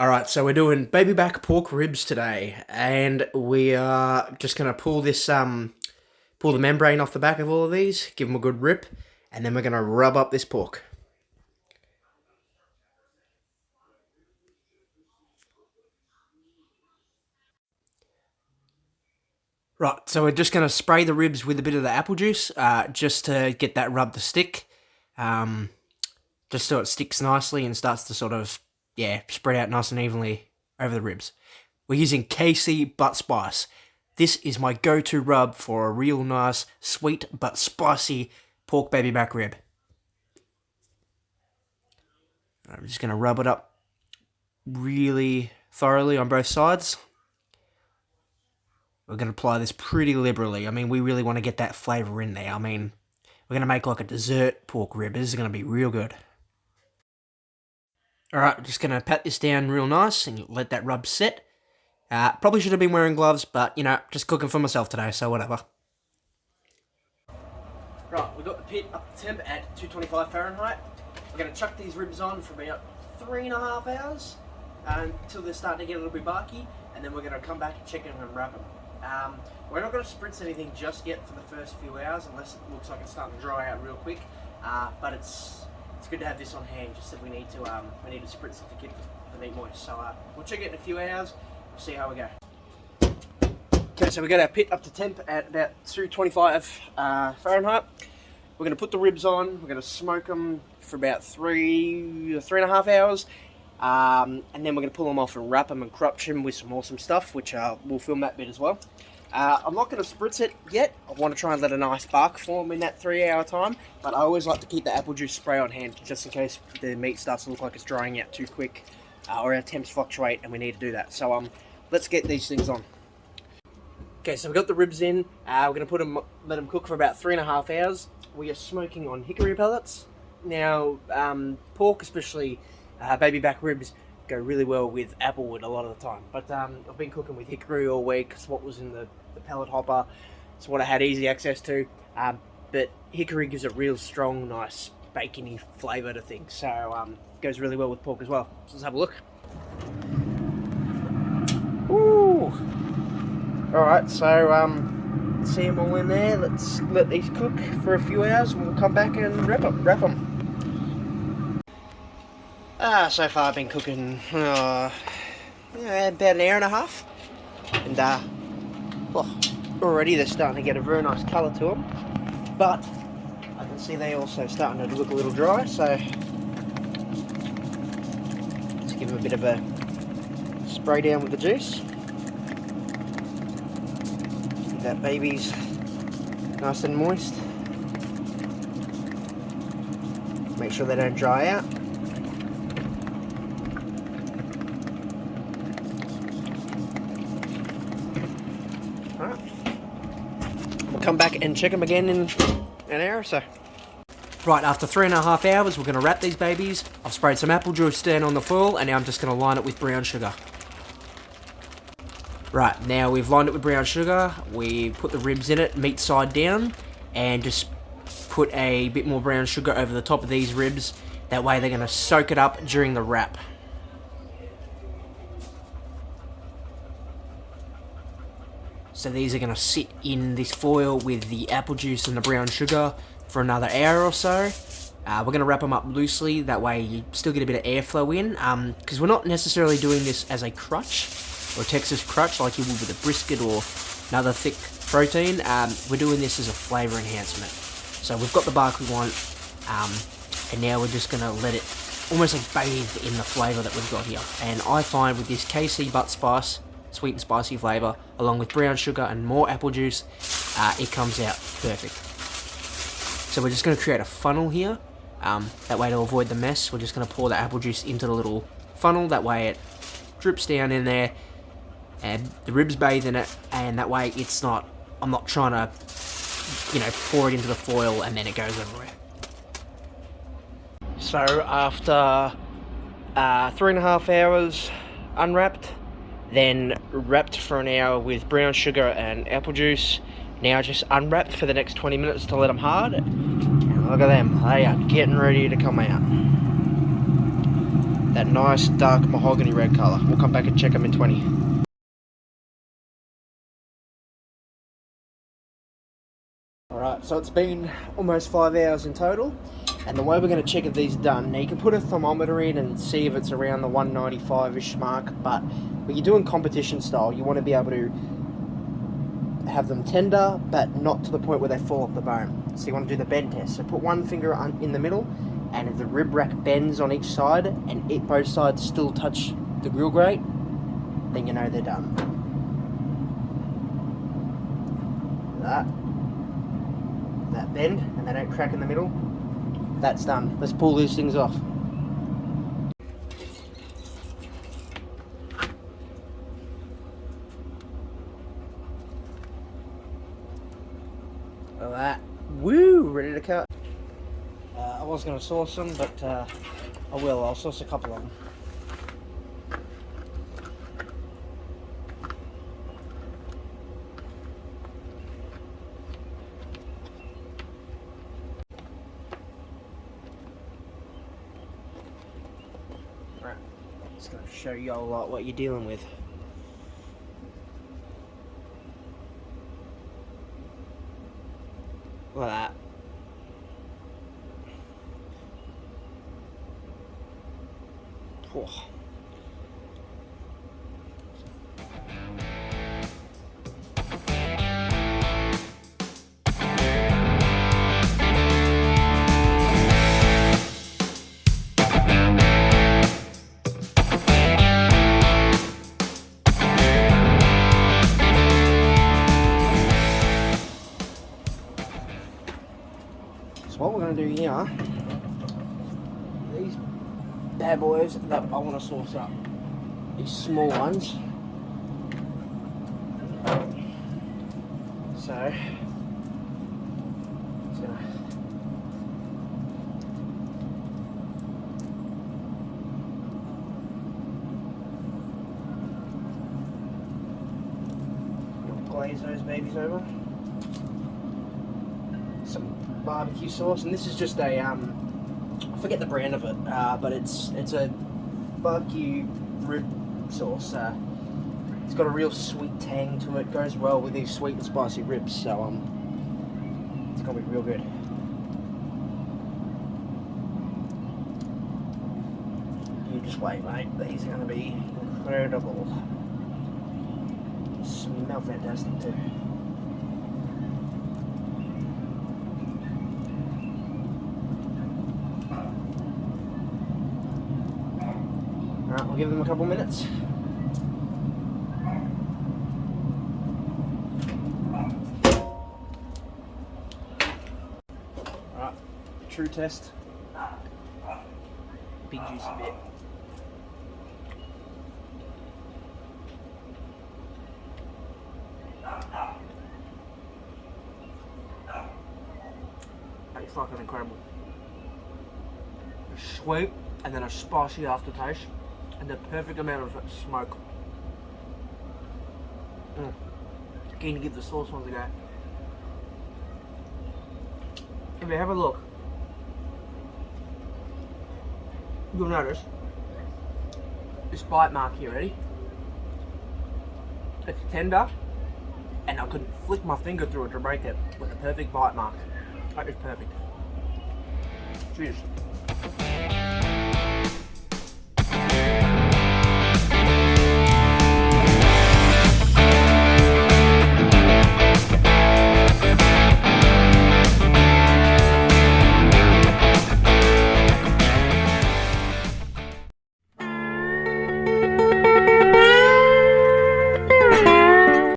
Alright, so we're doing baby back pork ribs today, and we are just going to pull this, pull the membrane off the back of all of these, give them a good rip, and then we're going to rub up this pork. Right, so we're just going to spray the ribs with a bit of the apple juice, just to get that rub to stick, just so it sticks nicely and starts to sort of, spread out nice and evenly over the ribs. We're using KC Butt Spice. This is my go-to rub for a real nice, sweet but spicy pork baby back rib. I'm just going to rub it up really thoroughly on both sides. We're going to apply this pretty liberally. I mean, we really want to get that flavour in there. I mean, we're going to make like a dessert pork rib. This is going to be real good. Alright, just going to pat this down real nice and let that rub set. Probably should have been wearing gloves, but, you know, just cooking for myself today, so whatever. Right, we've got the pit up to temp at 225 Fahrenheit. We're going to chuck these ribs on for about 3.5 hours until they're starting to get a little bit barky, and then we're going to come back and check in and wrap them. We're not going to spritz anything just yet for the first few hours, unless it looks like it's starting to dry out real quick, but it's good to have this on hand, just if we need to spritz it to keep the meat moist. So we'll check it in a few hours, we'll see how we go. Okay, so we got our pit up to temp at about 225 Fahrenheit. We're going to put the ribs on, we're going to smoke them for about 3.5 hours, and then we're going to pull them off and wrap them and crutch them with some awesome stuff, which we'll film that bit as well. I'm not going to spritz it yet. I want to try and let a nice bark form in that 3-hour time, but I always like to keep the apple juice spray on hand, just in case the meat starts to look like it's drying out too quick, or our temps fluctuate and we need to do that. So let's get these things on. Okay, so we've got the ribs in. We're going to let them cook for about 3.5 hours. We are smoking on hickory pellets. Now, pork, especially baby back ribs, go really well with applewood a lot of the time. But I've been cooking with hickory all week. It's what was in the pellet hopper. It's what I had easy access to. But hickory gives a real strong, nice, bacony flavour to things. So goes really well with pork as well. So let's have a look. Ooh! Alright, so see them all in there. Let's let these cook for a few hours and we'll come back and wrap them. So far I've been cooking about an hour and a half, and already they're starting to get a very nice colour to them, but I can see they also starting to look a little dry, so let's give them a bit of a spray down with the juice. Keep that baby's nice and moist. Make sure they don't dry out. Alright, we'll come back and check them again in an hour or so. Right, after 3.5 hours, we're going to wrap these babies. I've sprayed some apple juice down on the foil, and now I'm just going to line it with brown sugar. Right, now we've lined it with brown sugar, we put the ribs in it, meat side down, and just put a bit more brown sugar over the top of these ribs. That way they're going to soak it up during the wrap. So these are going to sit in this foil with the apple juice and the brown sugar for another hour or so. We're going to wrap them up loosely, that way you still get a bit of airflow in, because we're not necessarily doing this as a crutch, or a Texas crutch like you would with a brisket or another thick protein. We're doing this as a flavour enhancement. So we've got the bark we want, and now we're just going to let it almost like bathe in the flavour that we've got here. And I find with this KC Butt Spice, sweet and spicy flavour, along with brown sugar and more apple juice, it comes out perfect. So we're just going to create a funnel here. That way, to avoid the mess, we're just going to pour the apple juice into the little funnel. That way it drips down in there and the ribs bathe in it, and that way it's not, I'm not trying to, pour it into the foil and then it goes everywhere. So after 3.5 hours unwrapped, then wrapped for an hour with brown sugar and apple juice, now just unwrapped for the next 20 minutes to let them hard, and look at them, they are getting ready to come out. that nice dark mahogany red colour. We'll come back and check them in 20. Alright, so it's been almost 5 hours in total, and the way we're going to check if these are done, now you can put a thermometer in and see if it's around the 195-ish mark, but when you're doing competition style, you want to be able to have them tender, but not to the point where they fall off the bone. So you want to do the bend test. So put one finger in the middle, and if the rib rack bends on each side, and both sides still touch the grill grate, then you know they're done. That bend, and they don't crack in the middle, that's done. Let's pull these things off. Look at that. Woo! Ready to cut. I was going to sauce them, but I will. I'll sauce a couple of them. Right. Just going to show you all what you're dealing with. Look at that. Oh. So what we're going to do here, these bad boys that I want to sauce up, these small ones. So, just going to glaze those babies over. Some barbecue sauce, and this is just a I forget the brand of it, but it's a barbecue rib sauce. It's got a real sweet tang to it. Goes well with these sweet and spicy ribs, so it's gonna be real good. You just wait, mate. These are gonna be incredible. Smell fantastic too. Alright, we'll give them a couple minutes. Alright, true test. Big juicy bit. It's fucking incredible. Sweet, and then a spicy aftertaste. And the perfect amount of smoke. Keen to give the sauce ones a go. If you have a look, you'll notice this bite mark here, ready? It's tender, and I could flick my finger through it to break it with the perfect bite mark. That is perfect. Cheers.